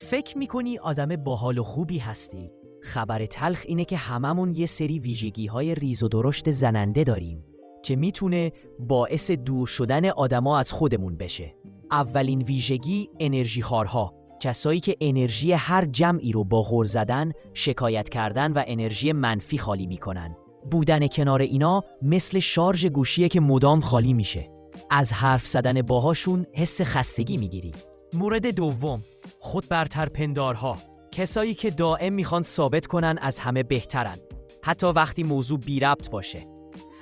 فکر میکنی آدم باحال و خوبی هستی؟ خبر تلخ اینه که هممون یه سری ویژگی‌های ریز و درشت زننده داریم که میتونه باعث دور شدن آدما از خودمون بشه. اولین ویژگی انرژی خوارها، کسایی که انرژی هر جمعی رو با غر زدن، شکایت کردن و انرژی منفی خالی میکنن. بودن کنار اینا مثل شارژ گوشیه که مدام خالی میشه. از حرف زدن باهاشون حس خستگی میگیری. مورد دوم، خود برتر پندارها، کسایی که دائم میخوان ثابت کنن از همه بهترن، حتی وقتی موضوع بی ربط باشه.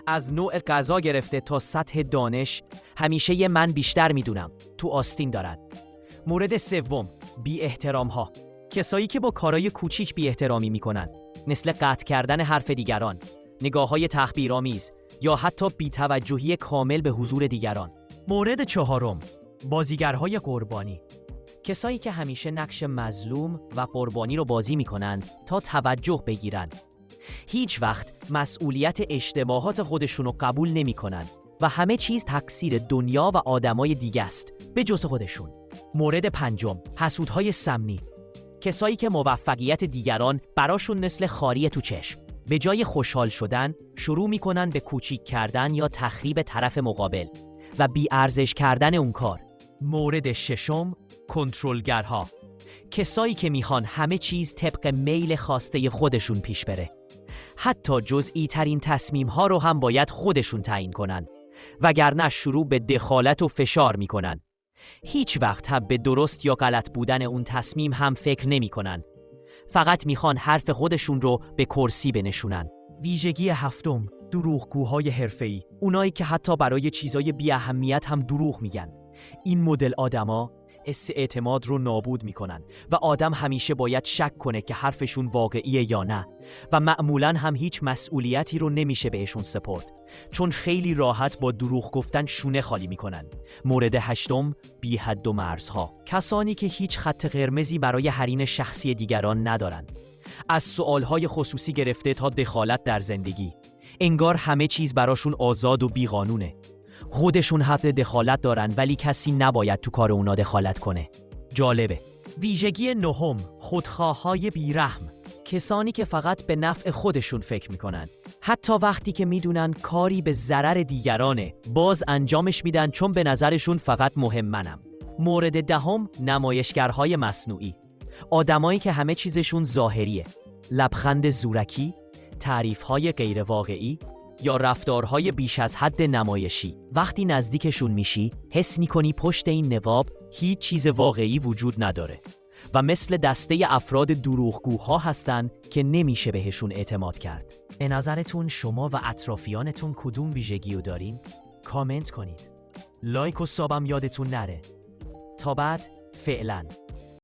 از نوع غذا گرفته تا سطح دانش، همیشه یه من بیشتر میدونم تو آستین دارن. مورد سوم، بی احترام ها، کسایی که با کارهای کوچیک بی احترامی میکنن، مثل قطع کردن حرف دیگران، نگاه های تحقیرآمیز یا حتی بی توجهی کامل به حضور دیگران. مورد چهارم، بازیگرهای قربانی، کسایی که همیشه نقش مظلوم و قربانی رو بازی میکنن تا توجه بگیرن. هیچ وقت مسئولیت اشتباهات خودشون رو قبول نمیکنن و همه چیز تقصیر دنیا و آدمای دیگه است به جز خودشون. مورد پنجم، حسودهای سمنی، کسایی که موفقیت دیگران براشون مثل خاریه تو چشم. به جای خوشحال شدن شروع میکنن به کوچیک کردن یا تخریب طرف مقابل و بی ارزش کردن اون کار. مورد ششم، کنترلگرها، کسایی که میخوان همه چیز طبق میل خواسته خودشون پیش بره. حتی جزئی ترین تصمیم ها رو هم باید خودشون تعیین کنن، وگرنه شروع به دخالت و فشار میکنن. هیچ وقت هم به درست یا غلط بودن اون تصمیم هم فکر نمیکنن. فقط میخوان حرف خودشون رو به کرسی بنشونن. ویژگی هفتم، دروغگوهای حرفه‌ای، اونایی که حتی برای چیزای بی اهمیت هم دروغ میگن. این مدل آدما حس اعتماد رو نابود میکنن و آدم همیشه باید شک کنه که حرفشون واقعیه یا نه و معمولاً هم هیچ مسئولیتی رو نمیشه بهشون سپرد، چون خیلی راحت با دروغ گفتن شونه خالی میکنن. مورد هشتم، بی حد و مرزها، کسانی که هیچ خط قرمزی برای حریم شخصی دیگران ندارن، از سوالهای خصوصی گرفته تا دخالت در زندگی. انگار همه چیز براشون آزاد و بی قانونه. خودشون حق دخالت دارن ولی کسی نباید تو کار اونا دخالت کنه. جالبه. ویژگی نهم، خودخواهای بیرحم، کسانی که فقط به نفع خودشون فکر میکنن. حتی وقتی که میدونن کاری به ضرر دیگرانه، باز انجامش میدن چون به نظرشون فقط مهم منم. مورد دهم، نمایشگرهای مصنوعی، آدمایی که همه چیزشون ظاهریه. لبخند زورکی، تعریفهای غیر واقعی یا رفتارهای بیش از حد نمایشی. وقتی نزدیکشون میشی حس میکنی پشت این نقاب هیچ چیز واقعی وجود نداره و مثل دسته افراد دروغگوها هستن که نمیشه بهشون اعتماد کرد. به نظرتون شما و اطرافیانتون کدوم ویژگیو دارین؟ کامنت کنید. لایک و سابم یادتون نره. تا بعد، فعلاً.